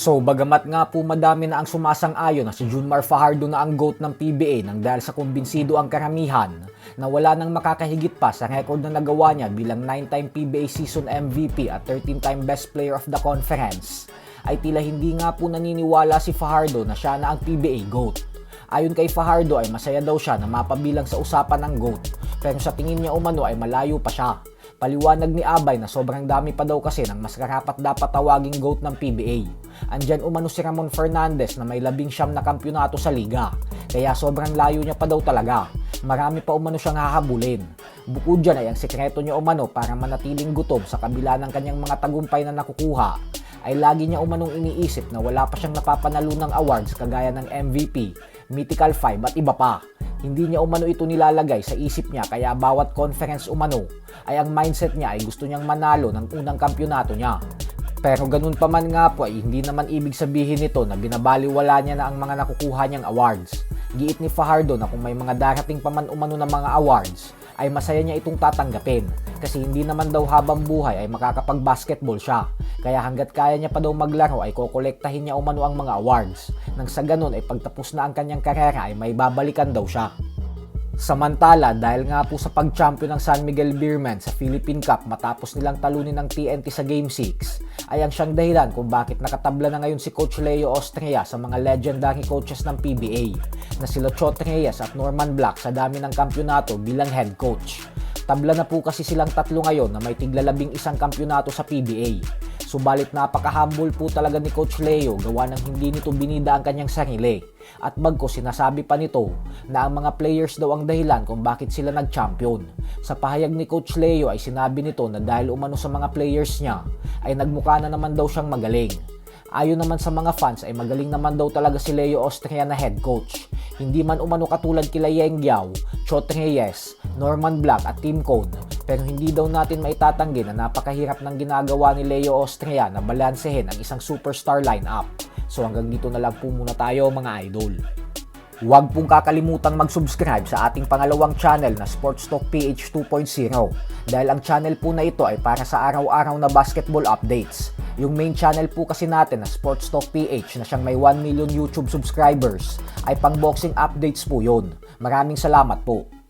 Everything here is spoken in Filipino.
So bagamat nga po madami na ang sumasang-ayon na si Junmar Fajardo na ang GOAT ng PBA nang dahil sa kumbinsido ang karamihan na wala nang makakahigit pa sa record na nagawa niya bilang 9-time PBA season MVP at 13-time best player of the conference, ay tila hindi nga po naniniwala si Fajardo na siya na ang PBA GOAT. Ayon kay Fajardo ay masaya daw siya na mapabilang sa usapan ng GOAT, pero sa tingin niya umano ay malayo pa siya. Paliwanag ni Abay na sobrang dami pa daw kasi ng mas karapat-dapat tawaging GOAT ng PBA. Andyan umano si Ramon Fernandez na may 19 na kampyonato sa liga, kaya sobrang layo niya pa daw talaga. Marami pa umano siyang hahabulin. Bukod dyan ay ang sekreto niya umano para manatiling gutom sa kabila ng kanyang mga tagumpay na nakukuha, ay lagi niya umanong iniisip na wala pa siyang napapanalo ng awards kagaya ng MVP, Mythical 5 at iba pa. Hindi niya umano ito nilalagay sa isip niya kaya bawat conference umano ay ang mindset niya ay gusto niyang manalo ng unang kampyonato niya. Pero ganun pa man nga po ay hindi naman ibig sabihin nito na binabaliwala niya na ang mga nakukuha niyang awards. Giit ni Fajardo na kung may mga darating pa man umano ng mga awards ay masaya niya itong tatanggapin kasi hindi naman daw habang buhay ay makakapag-basketball siya. Kaya hanggat kaya niya pa daw maglaro ay kokolektahin niya umano ang mga awards. Nang sa ganun ay pagtapos na ang kanyang karera ay may babalikan daw siya. Samantala, dahil nga po sa pag-champion ng San Miguel Beermen sa Philippine Cup matapos nilang talunin ng TNT sa Game 6, ay ang siyang dahilan kung bakit nakatabla na ngayon si Coach Leo Austria sa mga legendary coaches ng PBA na sila Chot Reyes at Norman Black sa dami ng kampyonato bilang head coach. Tabla na po kasi silang tatlo ngayon na may tigla 11 kampyonato sa PBA. Subalit napaka-humble po talaga ni Coach Leo gawa ng hindi nito binida ang kanyang sarili. At bagko sinasabi pa nito na ang mga players daw ang dahilan kung bakit sila nag-champion. Sa pahayag ni Coach Leo ay sinabi nito na dahil umano sa mga players niya ay nagmukha na naman daw siyang magaling. Ayon naman sa mga fans ay magaling naman daw talaga si Leo Austria na head coach. Hindi man umano katulad kila Yeng Giao, Chot Reyes, Norman Black at Tim Cone, pero hindi daw natin maitatanggi na napakahirap ng ginagawa ni Leo Austria na balansehin ang isang superstar lineup. So hanggang dito na lang po muna tayo mga idol. Huwag pong kakalimutang mag-subscribe sa ating pangalawang channel na Sports Talk PH 2.0 dahil ang channel po na ito ay para sa araw-araw na basketball updates. Yung main channel po kasi natin na Sports Talk PH na siyang may 1 million YouTube subscribers ay pang boxing updates po yun. Maraming salamat po.